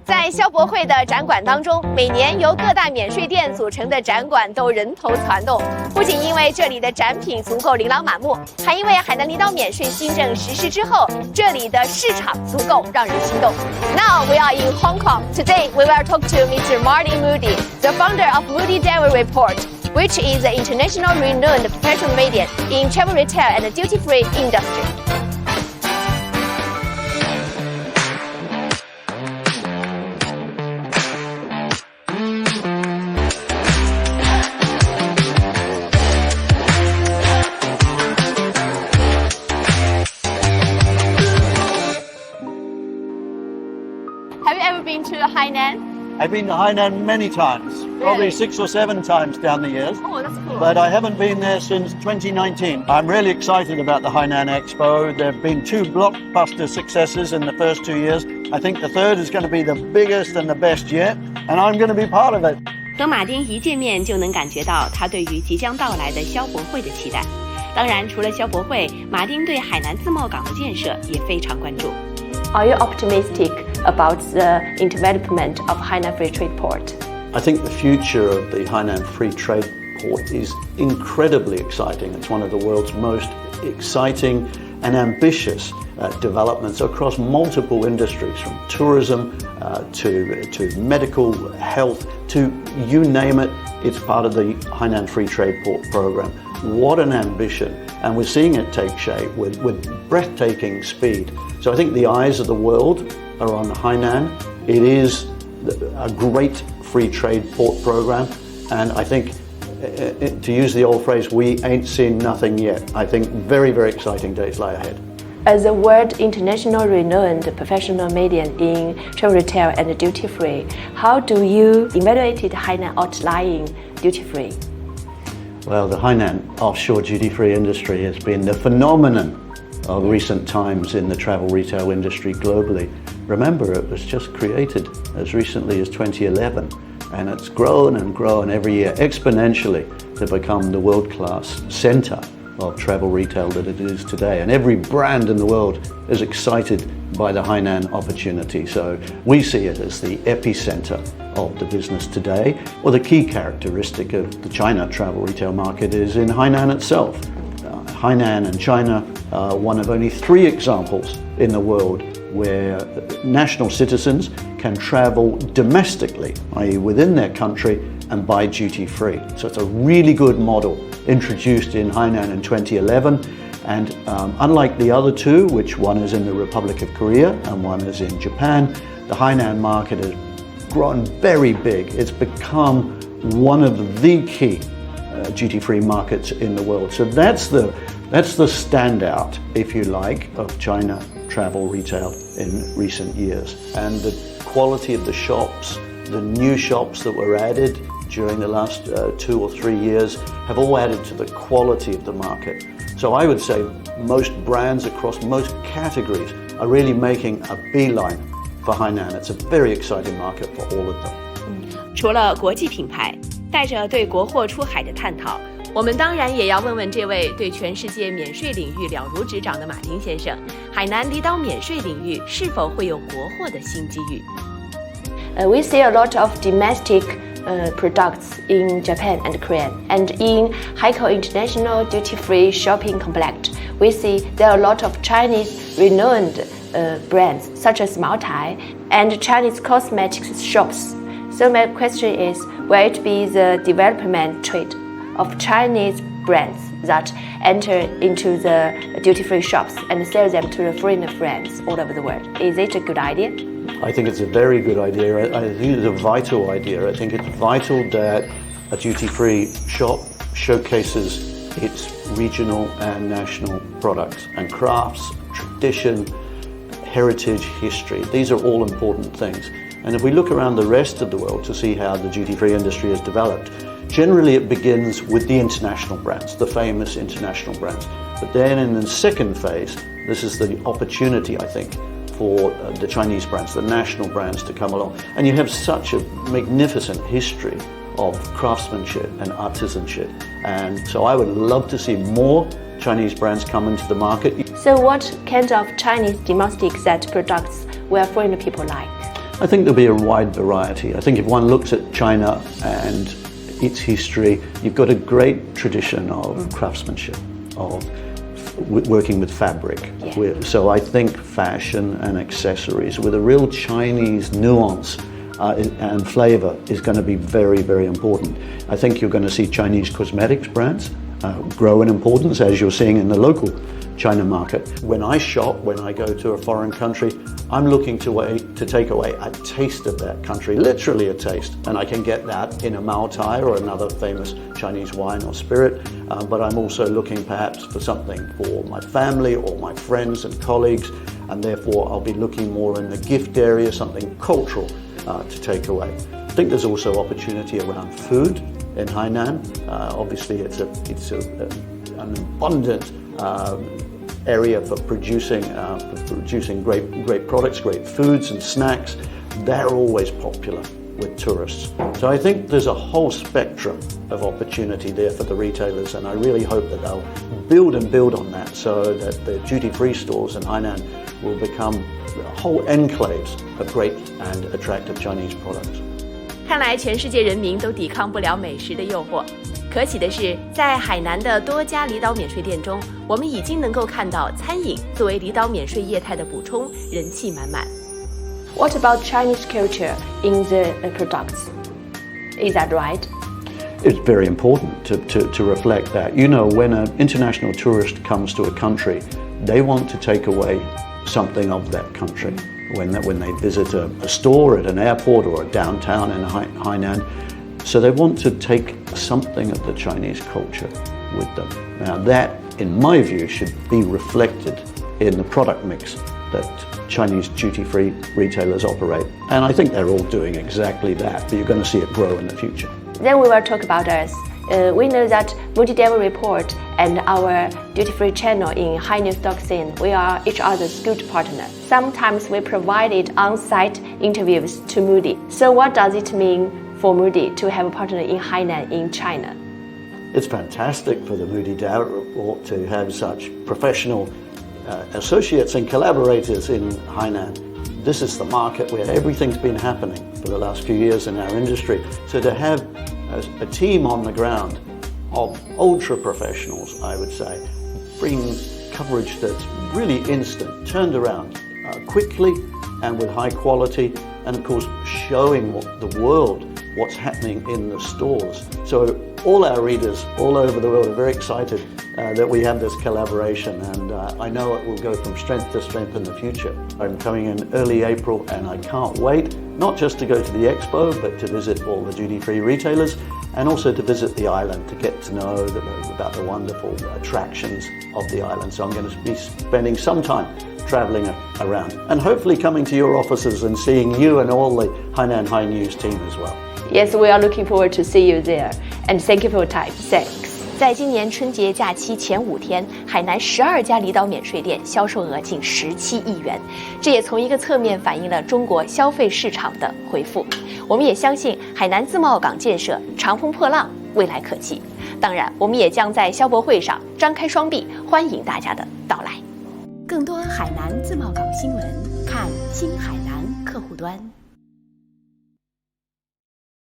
在消博会的展馆当中，每年由各大免税店组成的展馆都人头攒动，不仅因为这里的展品足够琳琅满目，还因为海南离岛免税新政实施之后，这里的市场足够让人心动。Now we are in Hong Kong. Today we will talk to Mr. Martin Moodie, the founder of Moodie Davitt Report, which is an international renowned professional media in travel retail and duty-free industry. Have you ever been to Hainan? I've been to Hainan many times, probably 6 or 7 times down the years. Oh, that's cool. But I haven't been there since 2019. I'm really excited about the Hainan Expo. There have been 2 blockbuster successes in the first 2 years. I think the third is going to be the biggest and the best yet, and I'm going to be part of it. 和马丁一见面就能感觉到他对于即将到来的消博会的期待。当然，除了消博会，马丁对海南自贸港的建设也非常关注。Are you optimistic about the development of Hainan Free Trade Port? I think the future of the Hainan Free Trade Port is incredibly exciting. It's one of the world's most exciting and ambitious developments across multiple industries, from tourism to medical, health, to you name it, it's part of the Hainan Free Trade Port program. What an ambition, and we're seeing it take shape with breathtaking speed. So I think the eyes of the world are on Hainan. It is a great free trade port program, and I think, to use the old phrase, we ain't seen nothing yet. I think very, very exciting days lie ahead. As a world international renowned professional media in travel retail and duty free, how do you evaluate Hainan outlying duty free? Well, the Hainan offshore duty-free industry has been the phenomenon of recent times in the travel retail industry globally. Remember, it was just created as recently as 2011, and it's grown and grown every year exponentially to become the world-class center of travel retail that it is today. And every brand in the world is excited by the Hainan opportunity. So we see it as the epicenter of the business today. Well, the key characteristic of the China travel retail market is in Hainan itself. Hainan and China are one of only 3 examples in the world where national citizens can travel domestically, i.e. within their country, and buy duty-free. So it's a really good model introduced in Hainan in 2011. And unlike the other 2, which one is in the Republic of Korea and one is in Japan, the Hainan market has grown very big. It's become one of the key duty-free markets in the world. So that's the standout, if you like, of China travel retail in recent years. And the quality of the shops, the new shops that were added during the last 2 or 3 years have all added to the quality of the market. So I would say most brands across most categories are really making a beeline for Hainan. It's a very exciting market for all of them. 除了国际品牌，带着对国货出海的探讨，我们当然也要问问这位对全世界免税领域了如指掌的马丁先生，海南离岛免税领域是否会有国货的新机遇？We see a lot of domestic products in Japan and Korea, and in Haikou International Duty-Free Shopping Complex, we see there are a lot of Chinese renowned brands such as Maotai and Chinese cosmetics shops. So my question is, will it be the development trade of Chinese brands that enter into the duty-free shops and sell them to the foreign friends all over the world? Is it a good idea? I think it's a very good idea. I think it's a vital idea. I think it's vital that a duty-free shop showcases its regional and national products and crafts, tradition, heritage, history. These are all important things. And if we look around the rest of the world to see how the duty-free industry has developed, generally it begins with the international brands, the famous international brands. But then in the second phase, this is the opportunity, I think, for the Chinese brands, the national brands to come along. And you have such a magnificent history of craftsmanship and artisanship. And so I would love to see more Chinese brands come into the market. So what kind of Chinese domestic set products will foreign people like? I think there'll be a wide variety. I think if one looks at China and its history, you've got a great tradition of craftsmanship, of working with fabric. Yeah. So I think fashion and accessories with a real Chinese nuance and flavor is going to be very, very important. I think you're going to see Chinese cosmetics brands grow in importance, as you're seeing in the local China market. When I shop, when I go to a foreign country, I'm looking to take away a taste of that country, literally a taste, and I can get that in a Maotai or another famous Chinese wine or spirit, but I'm also looking perhaps for something for my family or my friends and colleagues, and therefore I'll be looking more in the gift area, something cultural to take away. I think there's also opportunity around food in Hainan. Obviously it's an abundant area for producing great products, great foods and snacks. They're always popular with tourists. So I think there's a whole spectrum of opportunity there for the retailers, and I really hope that they'll build on that so that the duty-free stores in Hainan will become whole enclaves of great and attractive Chinese products. 看来全世界人民都抵抗不了美食的诱惑。可喜的是，在海南的多家离岛免税店中，我们已经能够看到餐饮作为离岛免税业态的补充，人气满满。What about Chinese culture in the products? Is that right? It's very important to reflect that. You know, when an international tourist comes to a country, they want to take away something of that country. When they visit a store at an airport or a downtown in Hainan, so they want to take something of the Chinese culture with them. Now that, in my view, should be reflected in the product mix that Chinese duty-free retailers operate. And I think they're all doing exactly that, but you're going to see it grow in the future. Then we will talk about us. We know that Moodie Davitt Report and our duty-free channel in Hinews.cn, we are each other's good partner. Sometimes we provided on-site interviews to Moodie. So what does it mean for Moodie to have a partner in Hainan in China? It's fantastic for the Moodie Davitt Report to have such professional associates and collaborators in Hainan. This is the market where everything's been happening for the last few years in our industry. So to have a team on the ground of ultra professionals, I would say, bringing coverage that's really instant, turned around quickly and with high quality, and of course showing the world what's happening in the stores. So all our readers all over the world are very excited that we have this collaboration, and I know it will go from strength to strength in the future. I'm coming in early April and I can't wait, not just to go to the expo, but to visit all the duty-free retailers and also to visit the island to get to know about the wonderful attractions of the island. So I'm going to be spending some time traveling around and hopefully coming to your offices and seeing you and all the Hainan Hinews team as well. Yes, we are looking forward to see you there. And thank you for your time. Thanks. 在今年春节假期前5天，海南12家离岛免税店销售额近17亿元，这也从一个侧面反映了中国消费市场的恢复。我们也相信海南自贸港建设长风破浪，未来可期。当然，我们也将在消博会上张开双臂，欢迎大家的到来。更多海南自贸港新闻，看新海南客户端。